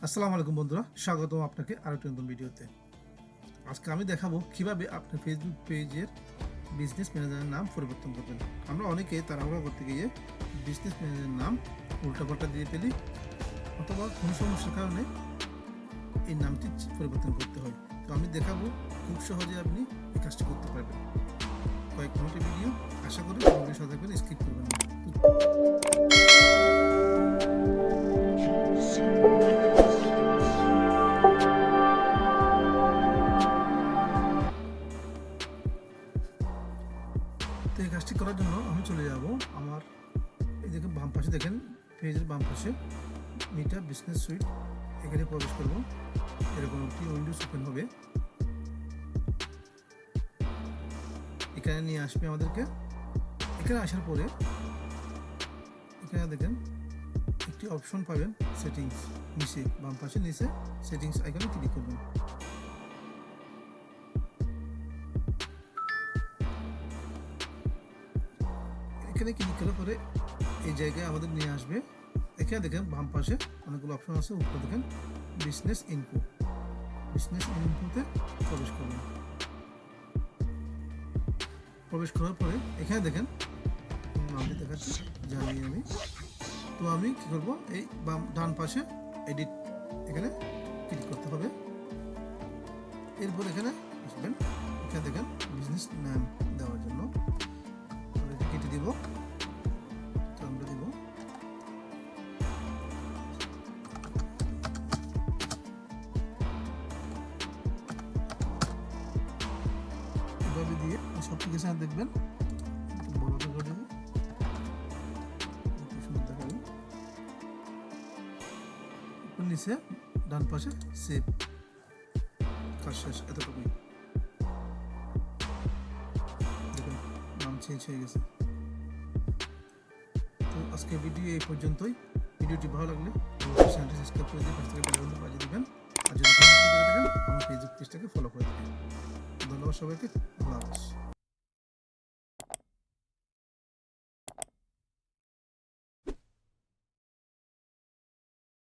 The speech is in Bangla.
আসসালামু আলাইকুম বন্ধুরা, স্বাগতম আপনাকে আরেকটি নতুন ভিডিওতে। আজকে আমি দেখাবো কিভাবে আপনি ফেসবুক পেজের বিজনেস ম্যানেজারের নাম পরিবর্তন করবেন। আমরা অনেকে তাড়াহুড়া করতে গিয়ে বিজনেস ম্যানেজারের নাম উল্টাপাল্টা দিয়ে ফেলি, অথবা কোনো সমস্যার কারণে এই নামটি পরিবর্তন করতে হয়। তো আমি দেখাবো খুব সহজে আপনি এই কাজটি করতে পারবেন। কয়েক মিনিটের ভিডিও, আশা করি ভিডিও সাথে থাকবেন, স্কিপ করবেন না। তো এই কাজটি করার জন্য আমি চলে যাব আমার এই দেখেন বাম পাশে, দেখেন পেজের বাম পাশে মিটা বিজনেস সুইট, এখানে প্রবেশ করব। এরকম একটি উইন্ডোজ ওপেন হবে, এখানে নিয়ে আসবে আমাদেরকে। এখানে আসার পরে এখানে দেখেন একটি অপশন পাবেন সেটিংস, নিচে বাম পাশে নিচে সেটিংস আইকনে ক্লিক করবেন। এখানে ক্লিক করার পরে এই জায়গায় আমাদের নিয়ে আসবে। এখানে দেখেন বাম পাশে অনেকগুলো অপশন আছে, উপরে দেখেন বিজনেস ইনফো, বিজনেস ইনফোতে প্রবেশ করবেন। প্রবেশ করার পরে এখানে দেখেন নামটি দেখাচ্ছি, জানি আমি। তো আমি কি করব, এই বাম ডান পাশে এডিট, এখানে ক্লিক করতে হবে। এরপর এখানে আসবেন, এখানে দেখেন বিজনেস নাম দেওয়ার জন্য এটা কেটে দিব। তো আমরা দিব এভাবে দিয়ে সব কিছু দেখবেন, বড় করে দেবো, সুন্দর দেখাবো। নিচে ডান পাশে সেভ, কাজ শেষ, এতটুকুই। দেখুন নাম চেঞ্জ হয়ে গেছে। তো আজকে ভিডিও এই পর্যন্তই। ভিডিওটি ভালো লাগলে চ্যানেলটি সাবস্ক্রাইব করে দিয়ে পাশ থেকে বেল আইকনটি বাজিয়ে দিবেন। আর যদি ফেসবুক থেকে দেখেন, আমার ফেসবুক পেজটাকে ফলো করে দেবেন। ধন্যবাদ সবাইকে, আল্লাহ হাফেজ।